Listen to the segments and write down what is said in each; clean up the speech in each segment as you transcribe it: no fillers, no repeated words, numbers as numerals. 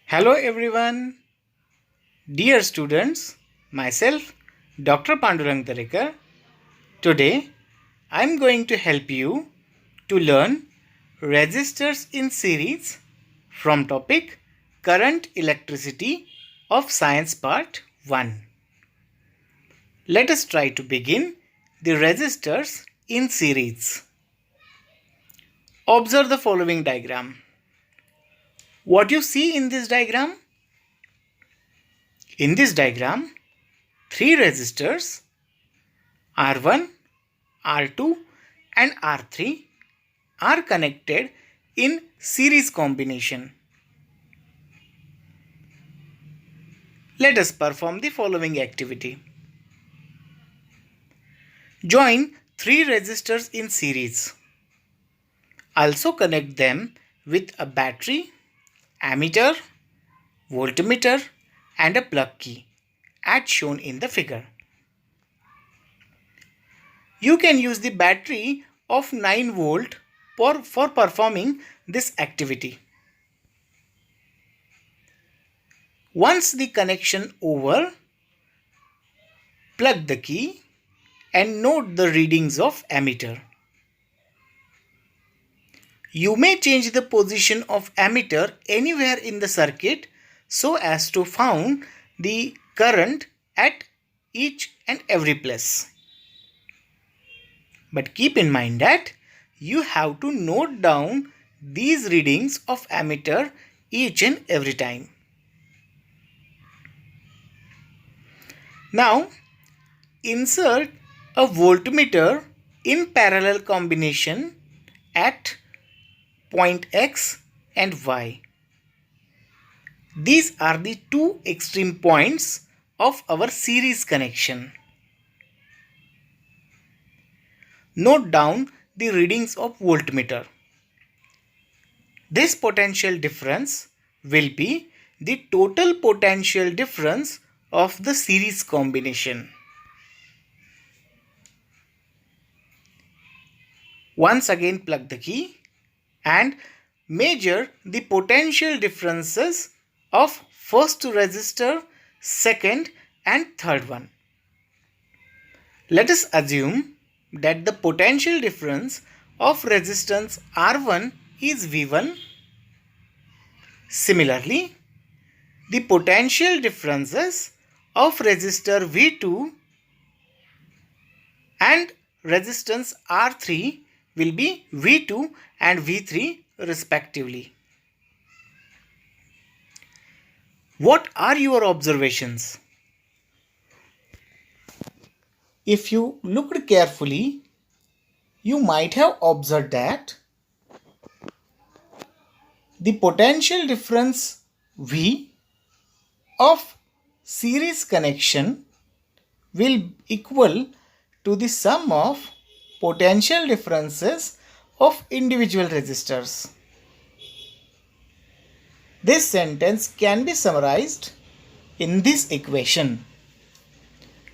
Hello everyone, dear students, myself Dr. Pandurang Tarekar. Today I am going to help you to learn resistors in series from topic Current Electricity of Science Part 1. Let us try to begin the resistors in series. Observe the following diagram. What you see in this diagram? In this diagram, three resistors R1, R2 and R3 are connected in series combination. Let us perform the following activity. Join three resistors in series. Also connect them with a battery, ammeter, voltmeter and a plug key as shown in the figure. You can use the battery of 9 volt for performing this activity. Once the connection over, plug the key and note the readings of ammeter. You may change the position of ammeter anywhere in the circuit so as to find the current at each and every place. But keep in mind that you have to note down these readings of ammeter each and every time. Now, insert a voltmeter in parallel combination at point X and Y. These are the two extreme points of our series connection. Note down the readings of voltmeter. This potential difference will be the total potential difference of the series combination. Once again plug the key and measure the potential differences of first resistor, second and third one. Let us assume that the potential difference of resistance R1 is V1. Similarly, the potential differences of resistor V2 and resistance R3 will be V2 and V3 respectively. What are your observations? If you looked carefully, you might have observed that the potential difference V of series connection will equal to the sum of potential differences of individual resistors. This sentence can be summarized in this equation.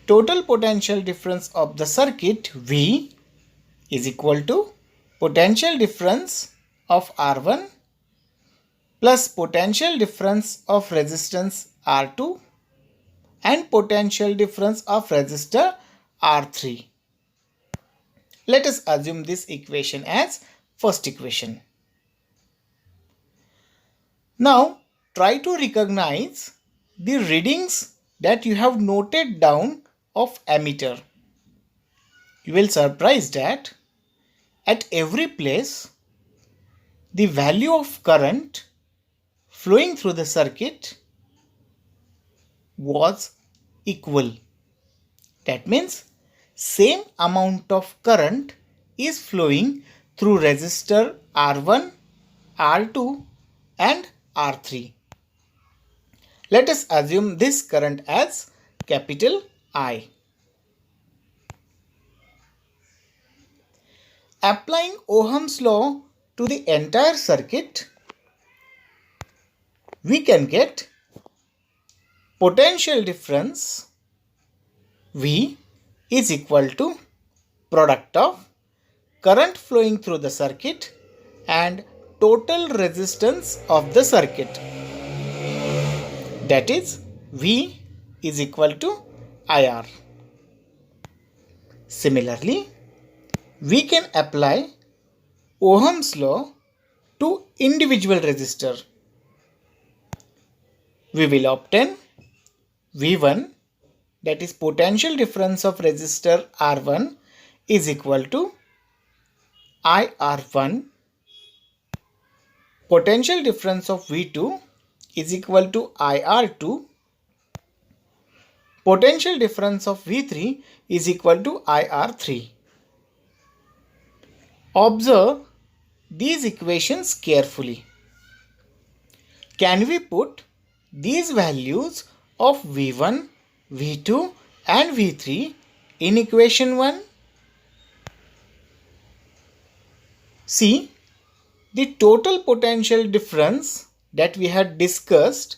Total potential difference of the circuit V is equal to potential difference of R1 plus potential difference of resistance R2 and potential difference of resistor R3. Let us assume this equation as first equation. Now try to recognize the readings that you have noted down of ammeter. You will surprise that at every place the value of current flowing through the circuit was equal. That means same amount of current is flowing through resistor R1, R2 and R3. Let us assume this current as capital I. Applying Ohm's law to the entire circuit, we can get potential difference V is equal to product of current flowing through the circuit and total resistance of the circuit. that is V is equal to IR. Similarly, we can apply Ohm's law to individual resistor. We will obtain V1, that is potential difference of resistor R1, is equal to IR1. Potential difference of V2 is equal to IR2. Potential difference of V3 is equal to IR3. Observe these equations carefully. Can we put these values of V1, V2 and V3 in equation 1? See, the total potential difference that we had discussed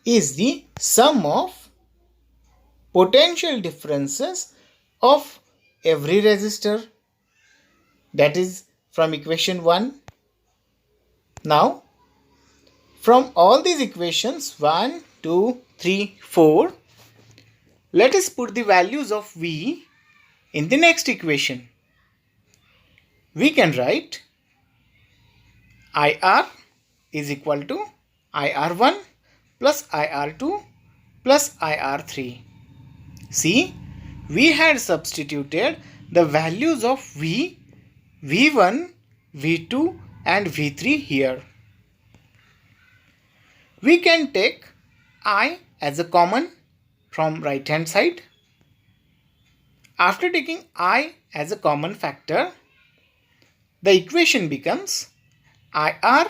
is the sum of potential differences of every resistor. That is from equation 1. Now, from all these equations 1, 2, 3, 4, let us put the values of V in the next equation. We can write IR is equal to IR1 plus IR2 plus IR3. See, we had substituted the values of V, V1, V2 and V3 here. We can take I as a common from right hand side. After taking I as a common factor, the equation becomes IR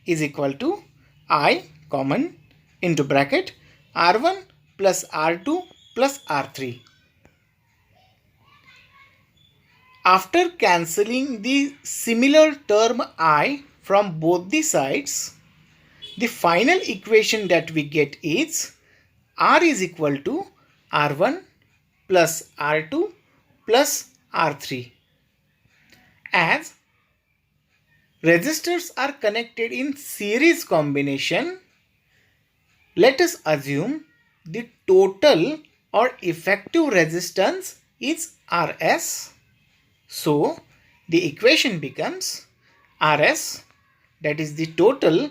is equal to I common into bracket R1 plus R2 plus R3. After cancelling the similar term I from both the sides, the final equation that we get is R is equal to R1 plus R2 plus R3. As resistors are connected in series combination, let us assume the total or effective resistance is Rs. So, the equation becomes Rs, that is the total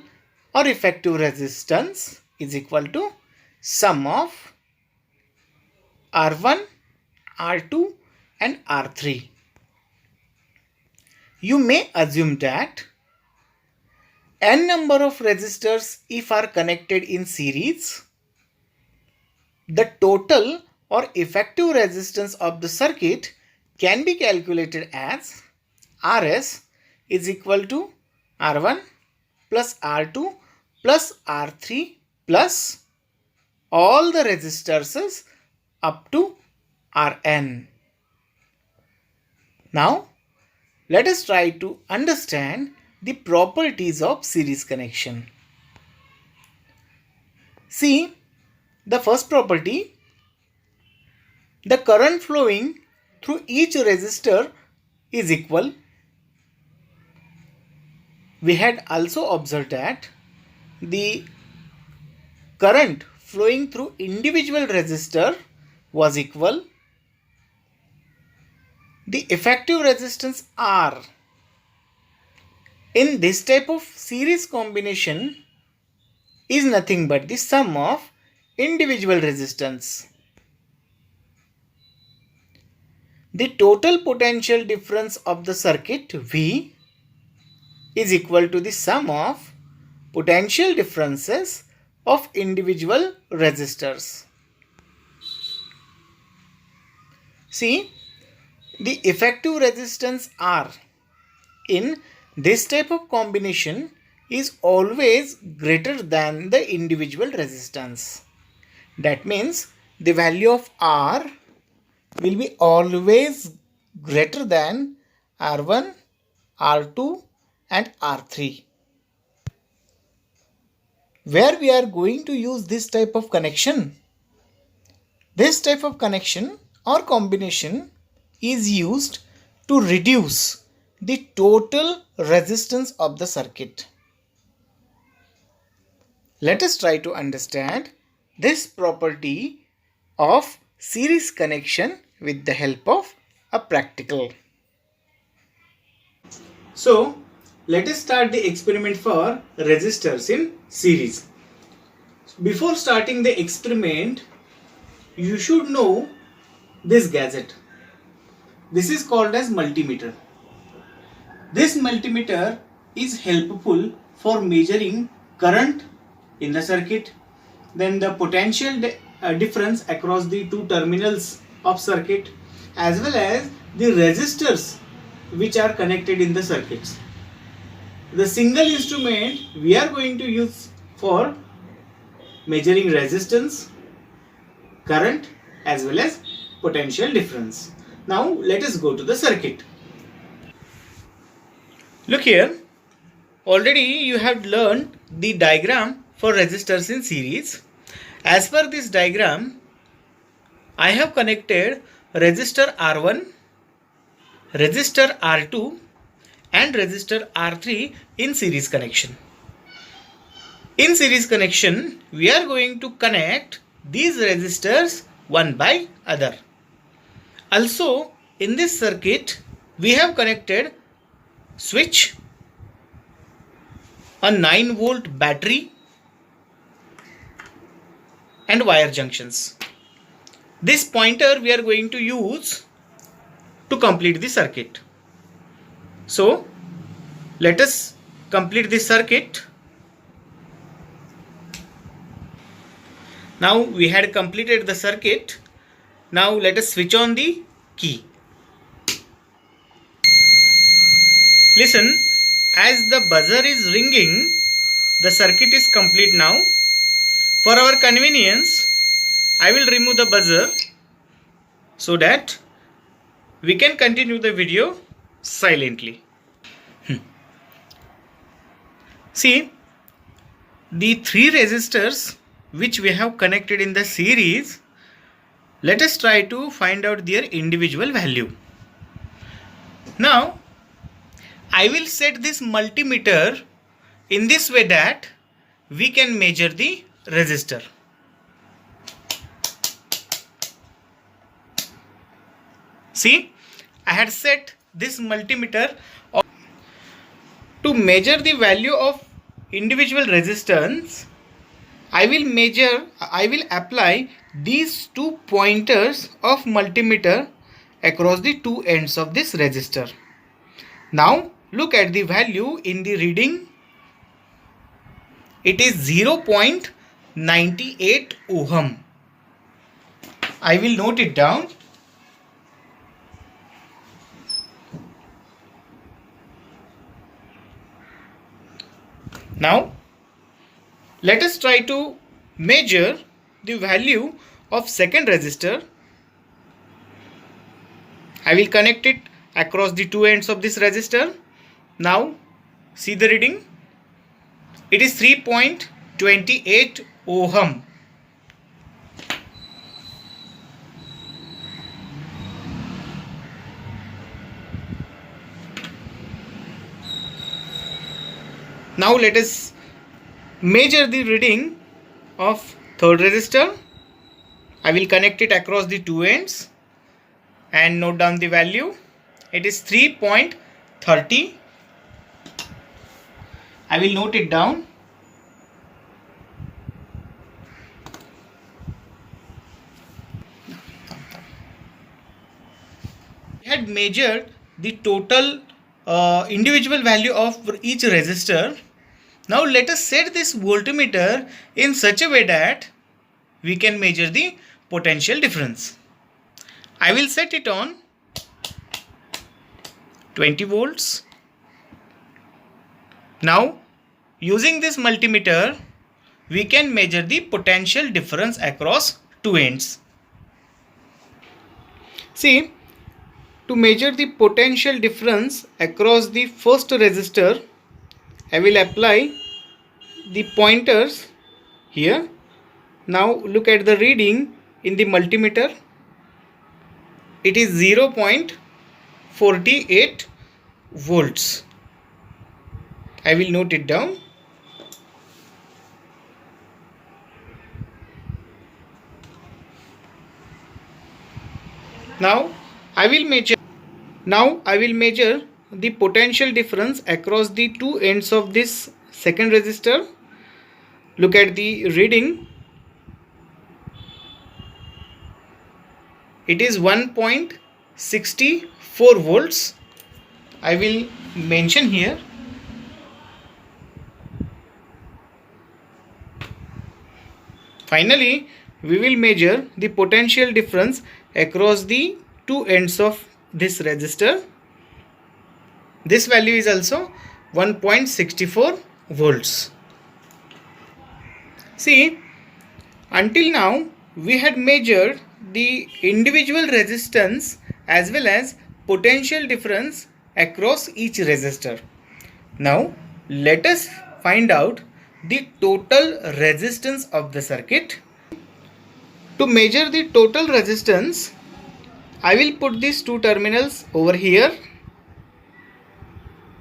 or effective resistance, is equal to sum of R1, R2 and R3. You may assume that n number of resistors, if are connected in series, the total or effective resistance of the circuit can be calculated as Rs is equal to R1 plus R2 plus R3 plus all the resistors up to Rn. Now, let us try to understand the properties of series connection. See, the first property, the current flowing through each resistor is equal. We had also observed that the current flowing through individual resistor was equal. The effective resistance R in this type of series combination is nothing but the sum of individual resistance. The total potential difference of the circuit V is equal to the sum of potential differences of individual resistors. See, the effective resistance R in this type of combination is always greater than the individual resistance. That means the value of R will be always greater than R1, R2 and R3. Where we are going to use this type of connection? This type of connection or combination is used to reduce the total resistance of the circuit. Let us try to understand this property of series connection with the help of a practical. So, let us start the experiment for resistors in series. Before starting the experiment, you should know this gadget. This is called as multimeter. This multimeter is helpful for measuring current in the circuit, then the potential difference across the two terminals of circuit, as well as the resistors which are connected in the circuits. The single instrument we are going to use for measuring resistance, current, as well as potential difference. Now let us go to the circuit. Look here, already you have learned the diagram for resistors in series. As per this diagram, I have connected resistor R1, resistor R2 and resistor R3 in series connection. In series connection, we are going to connect these resistors one by other. Also, in this circuit, we have connected switch, a 9-volt battery and wire junctions. This pointer we are going to use to complete the circuit. So, let us complete the circuit. Now we had completed the circuit. Now let us switch on the key. Listen, as the buzzer is ringing, the circuit is complete now. For our convenience, I will remove the buzzer so that we can continue the video silently. See, the three resistors which we have connected in the series, let us try to find out their individual value. Now, I will set this multimeter in this way that we can measure the resistor. See, I had set this multimeter to measure the value of individual resistance. I will apply these two pointers of multimeter across the two ends of this resistor. Now look at the value in the reading. It is 0.98 ohm. I will note it down. Now let us try to measure the value of second resistor. I will connect it across the two ends of this resistor. Now see the reading. It is 3.28 ohm. Now let us measure the reading of third resistor. I will connect it across the two ends and note down the value. It is 3.30. I will note it down. We had measured the total individual value of each resistor. Now let us set this voltmeter in such a way that we can measure the potential difference. I will set it on 20 volts. Now using this multimeter, we can measure the potential difference across two ends. See, to measure the potential difference across the first resistor, I will apply the pointers here. Now look at the reading in the multimeter. It is 0.48 volts. I will note it down. Now I will measure the potential difference across the two ends of this second resistor. Look at the reading. It is 1.64 volts. I will mention here. Finally, we will measure the potential difference across the two ends of this resistor. This value is also 1.64 volts. See, until now we had measured the individual resistance as well as potential difference across each resistor. Now let us find out the total resistance of the circuit. To measure the total resistance, I will put these two terminals over here.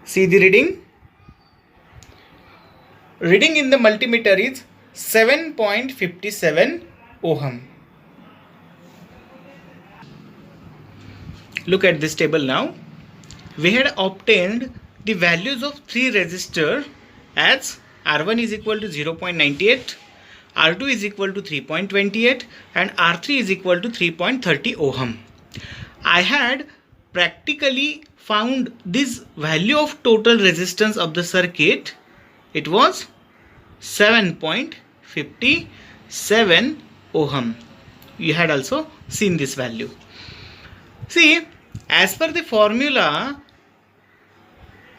See the reading. Reading in the multimeter is 7.57 ohm. Look at this table now. We had obtained the values of three resistors as R1 is equal to 0.98, R2 is equal to 3.28 and R3 is equal to 3.30 ohm. I had practically found this value of total resistance of the circuit. It was 7.57 ohm. You had also seen this value. See, as per the formula,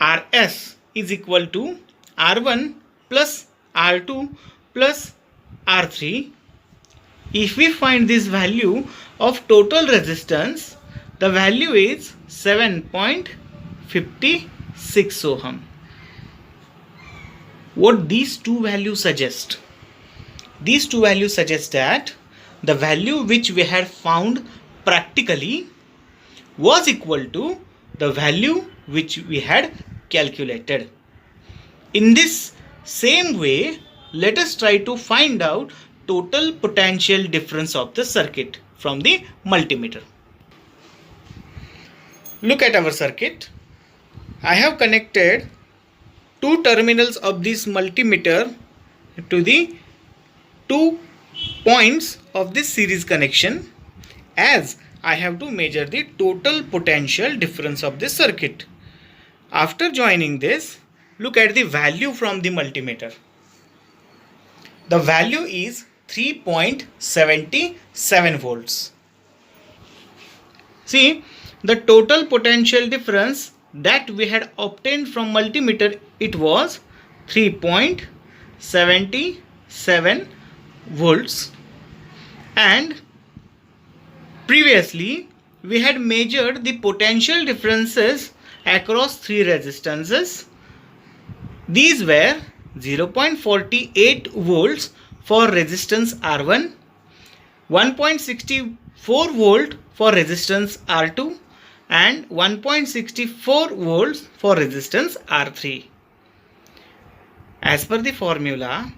Rs is equal to R1 plus R2 plus R3. If we find this value of total resistance, the value is 7.56 ohm. What these two values suggest? These two values suggest that the value which we had found practically was equal to the value which we had calculated. In this same way, let us try to find out total potential difference of the circuit from the multimeter. Look at our circuit. I have connected two terminals of this multimeter to the 2 points of this series connection, as I have to measure the total potential difference of this circuit. After joining this, look at the value from the multimeter. The value is 3.77 volts. See, the total potential difference that we had obtained from multimeter, it was 3.77 volts, and previously we had measured the potential differences across three resistances. These were 0.48 volts for resistance R1, 1.64 volt for resistance R2 and 1.64 volts for resistance R3. As per the formula,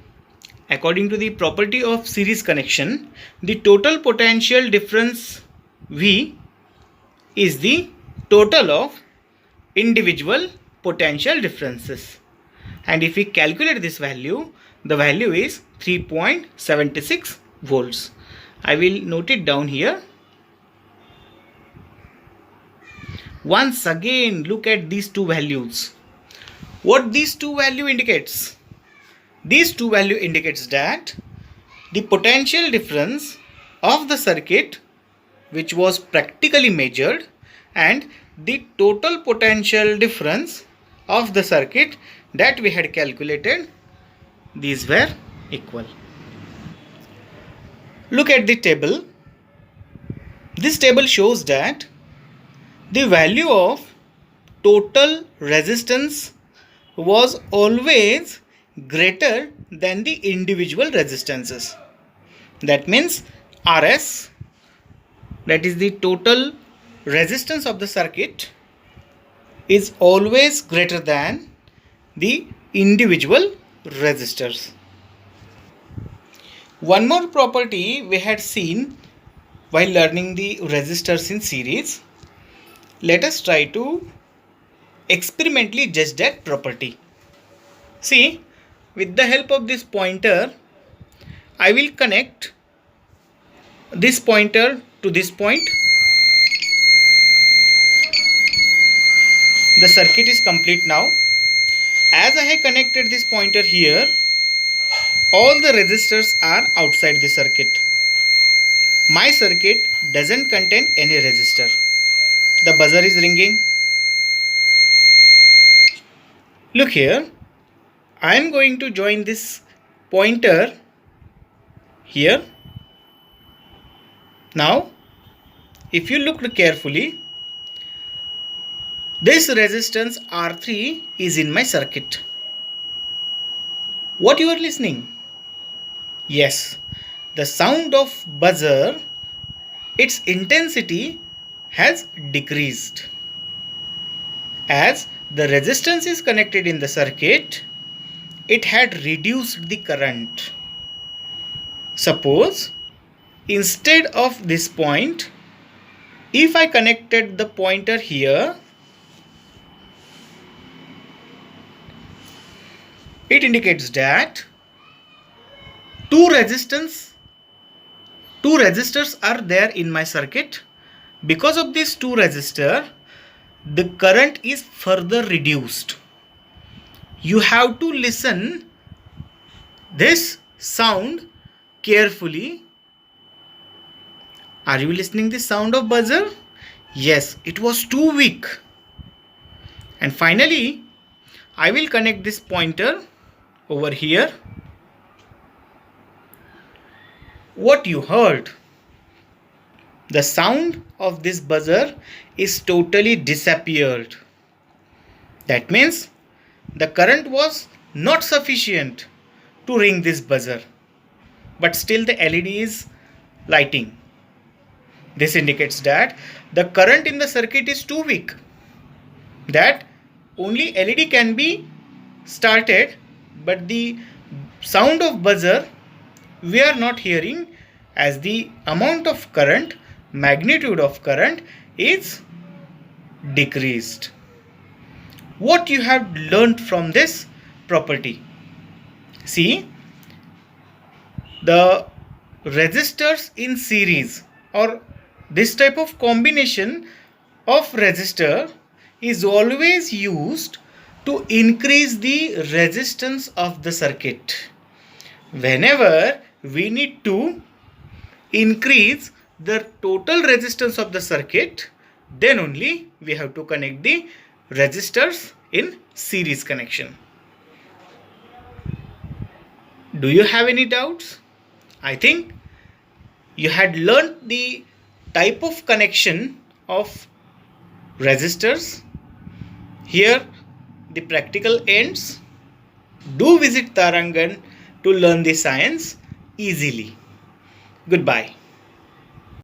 according to the property of series connection, the total potential difference V is the total of individual potential differences. And if we calculate this value, the value is 3.76 volts. I will note it down here. Once again, look at these two values. What these two value indicates? These two value indicates that the potential difference of the circuit which was practically measured and the total potential difference of the circuit that we had calculated, these were equal. Look at the table. This table shows that the value of total resistance was always greater than the individual resistances. That means Rs, that is the total resistance of the circuit, is always greater than the individual resistors. One more property we had seen while learning the resistors in series, let us try to experimentally judge that property. See, with the help of this pointer, I will connect this pointer to this point. The circuit is complete now. As I have connected this pointer here, all the resistors are outside the circuit. My circuit doesn't contain any resistor. The buzzer is ringing. Look here, I am going to join this pointer here. Now, if you look carefully, this resistance R3 is in my circuit. What you are listening? Yes, the sound of buzzer, its intensity has decreased. As the resistance is connected in the circuit, it had reduced the current. Suppose instead of this point, if I connected the pointer here, it indicates that two resistors are there in my circuit. Because of these two resistors, the current is further reduced. You have to listen this sound carefully. Are you listening the sound of buzzer? Yes, it was too weak. And finally, I will connect this pointer over here. What you heard? The sound of this buzzer is totally disappeared. That means the current was not sufficient to ring this buzzer, but still the LED is lighting. This indicates that the current in the circuit is too weak, that only LED can be started, but the sound of buzzer we are not hearing, as the amount of current, magnitude of current is decreased. What you have learned from this property? See, the resistors in series or this type of combination of resistor is always used to increase the resistance of the circuit. Whenever we need to increase the total resistance of the circuit, then only we have to connect the resistors in series connection. Do you have any doubts? I think you had learned the type of connection of resistors. Here the practical ends. Do visit Tarangan to learn the science easily. Goodbye.